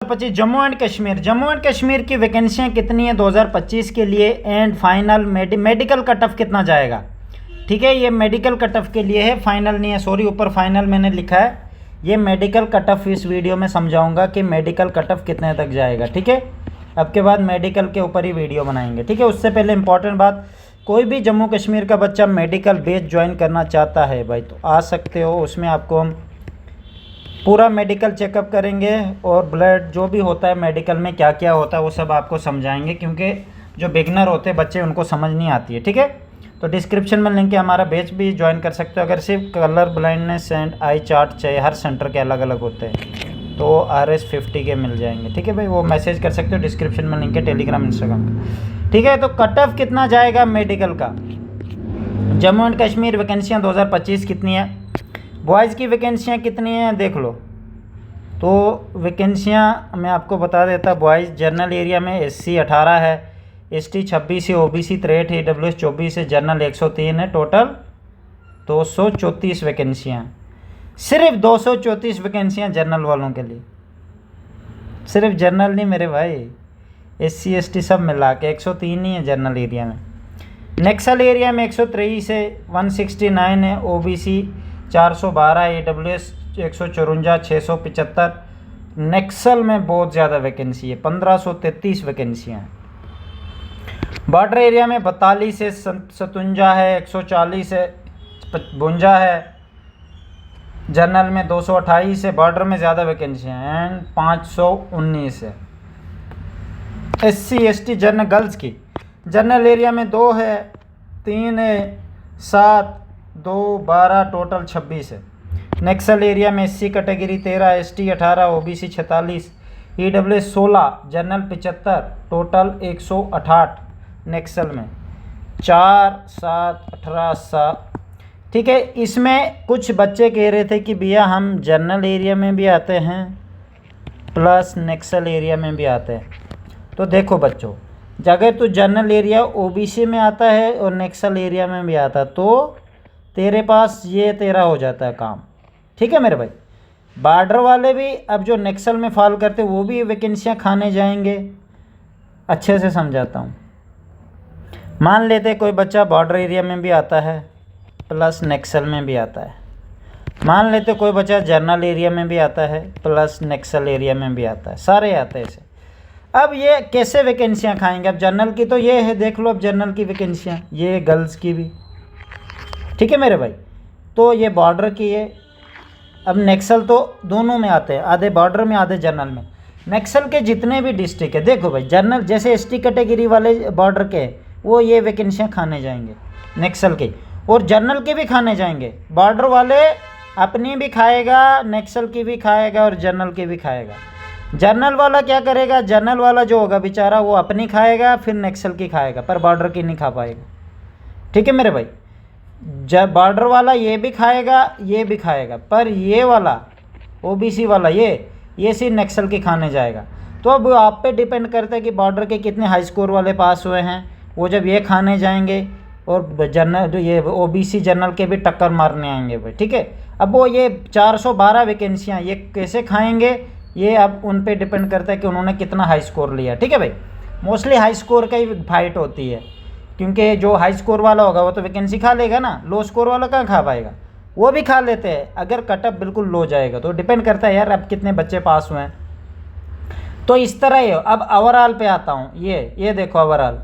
25 Jammu and Kashmir की वैकेंसियाँ कितनी है 2025 के लिए, and final medical cut off कितना जाएगा। ठीक है, ये मेडिकल कट ऑफ के लिए है, फाइनल नहीं है, सॉरी ऊपर फाइनल मैंने लिखा है, ये मेडिकल कट ऑफ इस वीडियो में समझाऊंगा कि मेडिकल कट ऑफ कितने तक जाएगा। ठीक है, अब के बाद मेडिकल के ऊपर ही वीडियो बनाएंगे। ठीक है, उससे पहले इंपॉर्टेंट बात, कोई भी जम्मू कश्मीर का बच्चा मेडिकल बेस ज्वाइन करना चाहता है भाई तो आ सकते हो, उसमें आपको हम पूरा मेडिकल चेकअप करेंगे और ब्लड जो भी होता है मेडिकल में क्या क्या होता है वो सब आपको समझाएंगे, क्योंकि जो बिगनर होते हैं बच्चे उनको समझ नहीं आती है। ठीक है, तो डिस्क्रिप्शन में लिंक है, हमारा बैच भी ज्वाइन कर सकते हो। अगर सिर्फ colour blindness and I chart चाहिए, हर सेंटर के अलग अलग होते हैं, तो RS50 के मिल जाएंगे। ठीक है भाई, वो मैसेज कर सकते हो, डिस्क्रिप्शन में लिंक है टेलीग्राम इंस्टाग्राम का। ठीक है, तो कट ऑफ कितना जाएगा मेडिकल का, जम्मू एंड कश्मीर वैकेंसियाँ 2025 कितनी है, बॉयज़ की वैकेंसियाँ कितनी हैं देख लो। तो वैकेंसियाँ मैं आपको बता देता, बॉयज़ जनरल एरिया में SC 18 है, ST 26 है, OBC 63 है, EWS 24 है, जनरल 103 है, टोटल 234 वैकेंसियाँ, सिर्फ 234 वैकेंसियाँ जनरल वालों के लिए, सिर्फ जनरल नहीं मेरे भाई, SC ST सब मिला के 103 ही है जनरल एरिया में। नेक्सल एरिया में 123 है, 169 है, OBC 412 है, EWS 154, 675। नेक्सल में बहुत ज़्यादा वैकेंसी है, 1533 वैकेंसियाँ हैं। बॉर्डर एरिया में 42 है, 57 है, 140 है, 52 है, जनरल में 228 है, बॉर्डर में ज़्यादा वैकेंसियाँ हैं, एंड 519 है। SC ST जनरल गर्ल्स की जनरल एरिया में 2 है, 3 है, 7, 2, 12, टोटल 26 है। नेक्सल एरिया में SC category 13, ST 18, OBC 46, EWS 16, general 75, total 168। Naxal में 4, 7, 18, 7। ठीक है, इसमें कुछ बच्चे कह रहे थे कि भैया हम जनरल एरिया में भी आते हैं प्लस नेक्सल एरिया में भी आते हैं। तो देखो बच्चों, अगर तू जनरल एरिया OBC में आता है और नेक्सल एरिया में भी आता है तो तेरे पास ये तेरा हो जाता है काम। ठीक है मेरे भाई, बॉर्डर वाले भी अब जो नेक्सल में फॉल करते वो भी वैकेंसियाँ खाने जाएंगे। अच्छे से समझाता हूँ, मान लेते कोई बच्चा बॉर्डर एरिया में भी आता है प्लस नेक्सल में भी आता है, मान लेते कोई बच्चा जनरल एरिया में भी आता है प्लस नेक्सल एरिया में भी आता है, सारे आते हैं ऐसे। अब ये कैसे वैकेंसियाँ खाएंगे, अब जनरल की तो ये है, देख लो अब जनरल की वैकेंसियाँ, ये गर्ल्स की भी। ठीक है मेरे भाई, तो ये बॉर्डर की है। अब नेक्सल तो दोनों में आते हैं, आधे बॉर्डर में आधे जनरल में। नेक्सल के जितने भी डिस्ट्रिक्ट है, देखो भाई जनरल जैसे ST कैटेगरी वाले बॉर्डर के वो ये वैकेंसियाँ खाने जाएंगे नेक्सल के, और जनरल के भी खाने जाएंगे। बॉर्डर वाले अपनी भी खाएगा, नेक्सल की भी खाएगा और जनरल की भी खाएगा। जनरल वाला क्या करेगा, जनरल वाला जो होगा बेचारा वो अपनी खाएगा फिर नेक्सल की खाएगा, पर बॉर्डर की नहीं खा पाएगा। ठीक है मेरे भाई, जब बॉर्डर वाला ये भी खाएगा ये भी खाएगा, पर ये वाला OBC वाला ये सिर्फ नेक्सल की खाने जाएगा। तो अब आप पे डिपेंड करता है कि बॉर्डर के कितने हाई स्कोर वाले पास हुए हैं, वो जब ये खाने जाएंगे और जनरल ये OBC जनरल के भी टक्कर मारने आएंगे भाई। ठीक है, अब वो ये 412 वैकेंसियाँ ये कैसे खाएंगे, ये अब उन पे डिपेंड करता है कि उन्होंने कितना हाई स्कोर लिया। ठीक है भाई, मोस्टली हाई स्कोर का ही फाइट होती है, क्योंकि जो हाई स्कोर वाला होगा वो तो वैकेंसी खा लेगा ना, लो स्कोर वाला कहाँ खा पाएगा, वो भी खा लेते हैं अगर कटअप बिल्कुल लो जाएगा। तो डिपेंड करता है यार अब कितने बच्चे पास हुए हैं, तो इस तरह ही। अब ओवरऑल पे आता हूँ, ये देखो ओवरऑल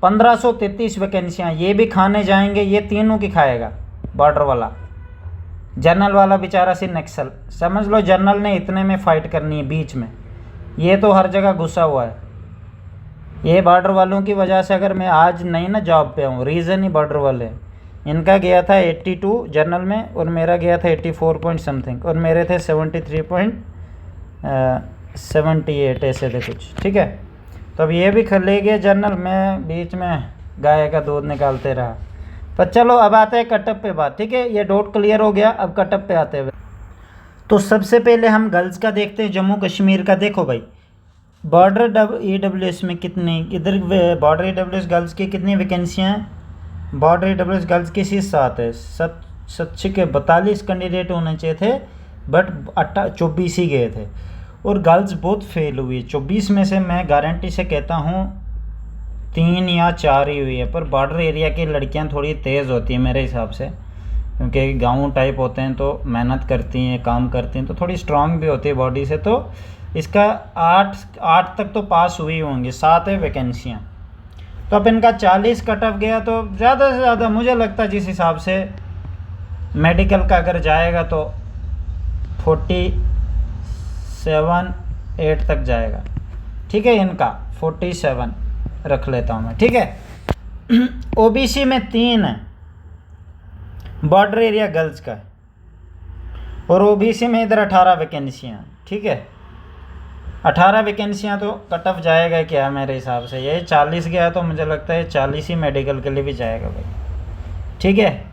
1533 वैकेंसियाँ ये भी खाने जाएंगे, ये तीनों की खाएगा बॉर्डर वाला, जनरल वाला बेचारा सिर्फ नेक्सल। समझ लो जनरल ने इतने में फ़ाइट करनी है बीच में, ये तो हर जगह घुसा हुआ है। ये बॉर्डर वालों की वजह से अगर मैं आज नहीं ना जॉब पे हूँ, रीज़न ही बॉर्डर वाले। इनका गया था 82 जनरल में और मेरा गया था 84 पॉइंट समथिंग, और मेरे थे 73.78 ऐसे थे कुछ। ठीक है, तो अब ये भी ले गए जनरल, में बीच में गाय का दूध निकालते रहा। पर चलो अब आते हैं कटअप पे बात। ठीक है, ये डाउट क्लियर हो गया, अब कटअप पे आते हैं। तो सबसे पहले हम गर्ल्स का देखते हैं, जम्मू कश्मीर का। देखो भाई बॉर्डर EWS में कितनी, इधर बॉर्डर EWS गर्ल्स की कितनी वैकेंसियाँ हैं, बॉर्डर EWS गर्ल्स की सीट 7 है। 7 के 42 कैंडिडेट होने चाहिए थे, बट 24 ही गए थे। और गर्ल्स बहुत फेल हुई है। 24 में से मैं गारंटी से कहता हूँ 3 या 4 ही हुई है। पर बॉर्डर एरिया की लड़कियाँ थोड़ी तेज़ होती हैं मेरे हिसाब से, क्योंकि गाँव टाइप होते हैं तो मेहनत करती हैं, काम करती हैं, तो थोड़ी स्ट्रांग भी होती है बॉडी से। तो इसका 8 तक तो पास हुई होंगी, 7 है वैकेंसियाँ। तो अब इनका 40 कट ऑफ गया, तो ज़्यादा से ज़्यादा मुझे लगता है जिस हिसाब से मेडिकल का अगर जाएगा तो 47-8 तक जाएगा। ठीक है, इनका 47 रख लेता हूँ मैं। ठीक है। ओबीसी में 3 है, बॉर्डर एरिया गर्ल्स का, और ओबीसी में इधर 18 वैकेंसियाँ। ठीक है, 18 वैकेंसियाँ तो कट ऑफ जाएगा क्या मेरे हिसाब से। ये 40 गया तो मुझे लगता है 40 ही मेडिकल के लिए भी जाएगा भाई। ठीक है,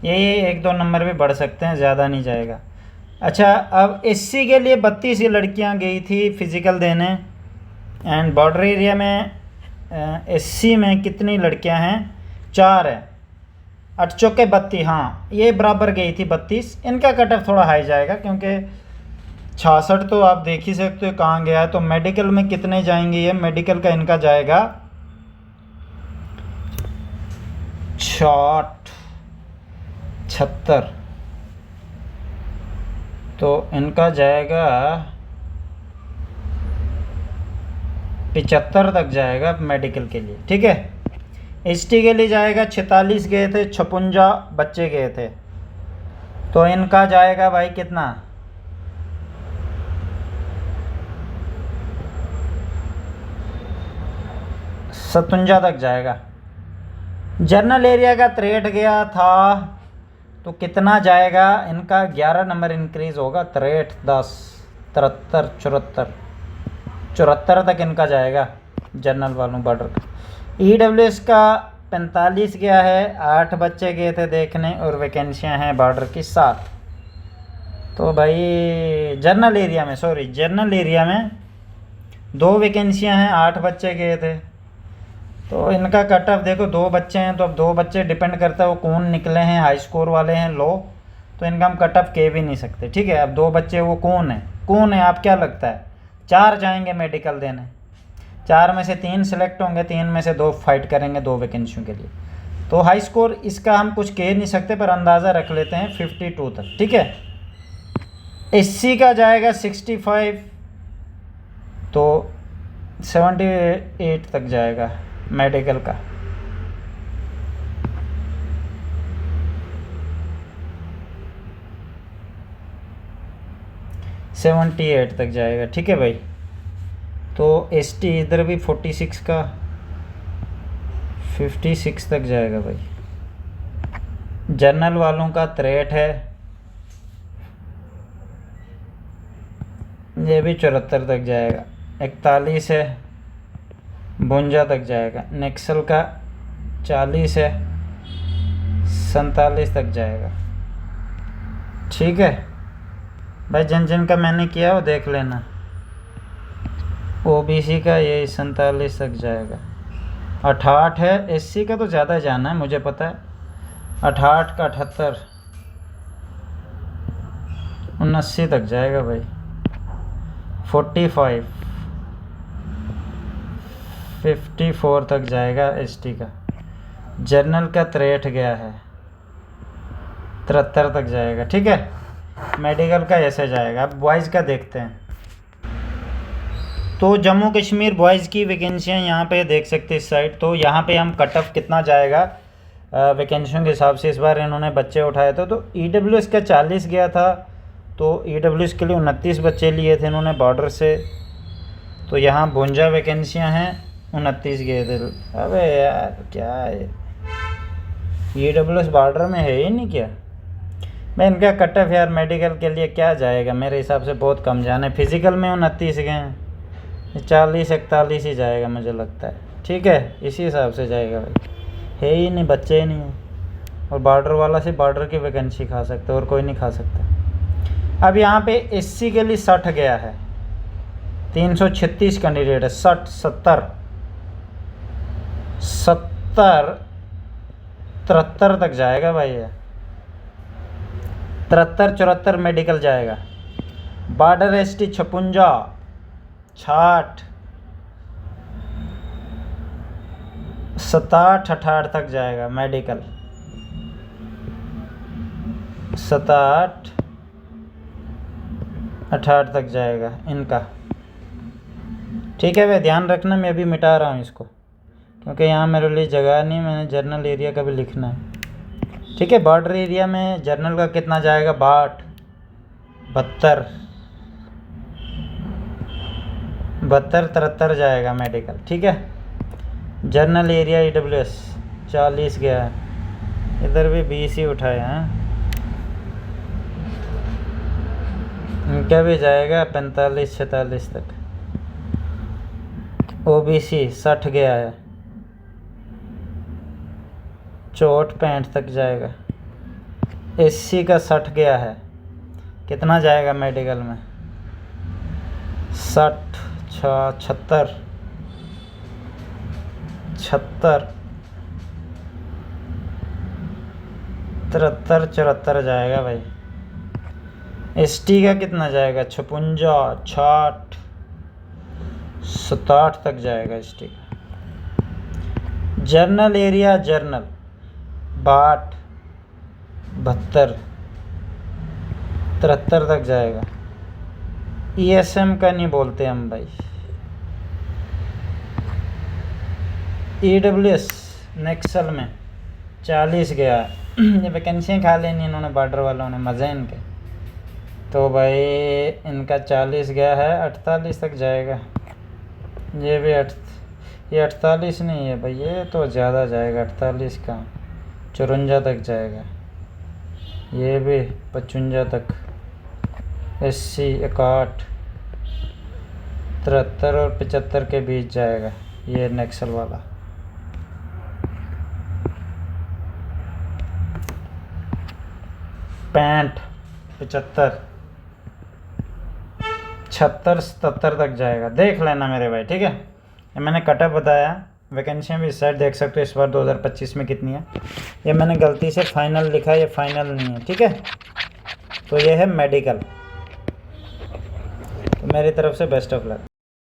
ये 1-2 नंबर भी बढ़ सकते हैं, ज़्यादा नहीं जाएगा। अच्छा, अब एससी के लिए 32 ही लड़कियाँ गई थी फिज़िकल देने। एंड बॉर्डर एरिया में एससी में कितनी लड़कियाँ हैं? 4 है। 8 चौके 32, हाँ ये बराबर गई थी 32। इनका कट ऑफ थोड़ा हाई जाएगा क्योंकि 66 तो आप देख ही सकते हो कहाँ गया है। तो मेडिकल में कितने जाएंगे ये? मेडिकल का इनका जाएगा 76, तो इनका जाएगा 75 तक जाएगा मेडिकल के लिए। ठीक है, एसटी के लिए जाएगा 46 गए थे, 56 बच्चे गए थे, तो इनका जाएगा भाई कितना? 57 तक जाएगा। जर्नल एरिया का 63 गया था, तो कितना जाएगा इनका? 11 नंबर इंक्रीज़ होगा। 63, 10, 73, 74 तक इनका जाएगा जर्नल वालों बॉर्डर का। ईडब्ल्यूएस का 45 गया है, 8 बच्चे गए थे देखने, और वैकेंसियाँ हैं बॉर्डर की 7। तो भाई जर्नल एरिया में 2 वैकेंसियाँ हैं, 8 बच्चे गए थे, तो इनका कट ऑफ देखो 2 बच्चे हैं, तो अब 2 बच्चे डिपेंड करता है वो कौन निकले हैं, हाई स्कोर वाले हैं लो, तो इनका हम कट ऑफ कह भी नहीं सकते। ठीक है, अब 2 बच्चे वो कौन है आप क्या लगता है? 4 जाएंगे मेडिकल देने, 4 में से 3 सेलेक्ट होंगे, 3 में से 2 फाइट करेंगे 2 वैकेंसियों के लिए। तो हाई स्कोर इसका हम कुछ कह नहीं सकते, पर अंदाज़ा रख लेते हैं 52 तक। ठीक है, एससी का जाएगा 65, तो 78 तक जाएगा मेडिकल का। $78 तक जाएगा। ठीक है भाई, तो एसटी इधर भी 46 का 56 तक जाएगा भाई। जर्नल वालों का 63 है, ये भी 74 तक जाएगा। 41 है, 52 तक जाएगा। नेक्सल का 40 है, 47 तक जाएगा। ठीक है भाई, जिन का मैंने किया वो देख लेना। ओबीसी का ये 47 तक जाएगा। 68 है, एससी का तो ज़्यादा जाना है मुझे पता है। 68 का 78, 79 तक जाएगा भाई। 45, 54 तक जाएगा एसटी का। जर्नल का 63 गया है, 73 तक जाएगा। ठीक है, मेडिकल का ऐसे जाएगा। अब बॉयज़ का देखते हैं। तो जम्मू कश्मीर बॉयज़ की वैकेंसियाँ यहाँ पे देख सकते हैं इस साइड। तो यहाँ पे हम कट ऑफ कितना जाएगा वैकेंसियों के हिसाब से। इस बार इन्होंने बच्चे उठाए थे, तो ईडब्ल्यूएस का 40 गया था, तो ईडब्ल्यूएस के लिए 29 बच्चे लिए थे इन्होंने बॉर्डर से। तो यहाँ 52 वैकेंसियाँ हैं, 29 गए थे। अबे यार क्या है, ईडब्ल्यूएस बॉर्डर में है ही नहीं क्या? मैं इनका कट ऑफ यार मेडिकल के लिए क्या जाएगा, मेरे हिसाब से बहुत कम जाने। फिज़िकल में 29 गए हैं, 40-41 ही जाएगा मुझे लगता है। ठीक है, इसी हिसाब से जाएगा भाई, है ही नहीं, बच्चे ही नहीं है। और बॉर्डर वाला से बॉर्डर की वैकेंसी खा सकते, और कोई नहीं खा सकता। अब यहाँ पे एससी के लिए 60 गया है, 336 कैंडिडेट है। 60, 70, 73 तक जाएगा भाई ये। 73-74 मेडिकल जाएगा। बॉर्डर एसटी 56, 60 67 68 तक जाएगा मेडिकल, 67 68 तक जाएगा इनका। ठीक है भाई, ध्यान रखना, मैं अभी मिटा रहा हूँ इसको क्योंकि यहाँ मेरे लिए जगह नहीं, मैंने जर्नल एरिया का भी लिखना है। ठीक है, बॉर्डर एरिया में जर्नल का कितना जाएगा, 62 72 73 जाएगा मेडिकल। ठीक है, जर्नल एरिया EWS 40 गया है, इधर भी 20 ही उठाए हैं। इनका भी जाएगा 45 46 तक। OBC 60 गया है, 64 65 तक जाएगा। SC का 60 गया है, कितना जाएगा मेडिकल में, 60 76 73 74 जाएगा भाई। ST का कितना जाएगा, 56 60 67 तक जाएगा ST का। जर्नल एरिया जर्नल 62 72 73 तक जाएगा। ESM का नहीं बोलते हम भाई। EWS नेक्सल में 40 गया। ये वैकेंसियाँ खा लेनी इन्होंने, बॉर्डर वालों ने, मज़े इनके। तो भाई इनका 40 गया है, 48 तक जाएगा। ये भी ये 48 नहीं है भाई, ये तो ज़्यादा जाएगा, 48 का 54 तक जाएगा। ये भी 55 तक। SC 61 73 और 75 के बीच जाएगा ये नेक्सल वाला। पैंट 75 76 77 तक जाएगा, देख लेना मेरे भाई। ठीक है, ये मैंने कटअप बताया, वैकेंसियाँ भी इस साइड देख सकते हो इस बार 2025 में कितनी है। ये मैंने गलती से फाइनल लिखा है, ये फाइनल नहीं है। ठीक है, तो ये है मेडिकल। तो मेरी तरफ से बेस्ट ऑफ लक।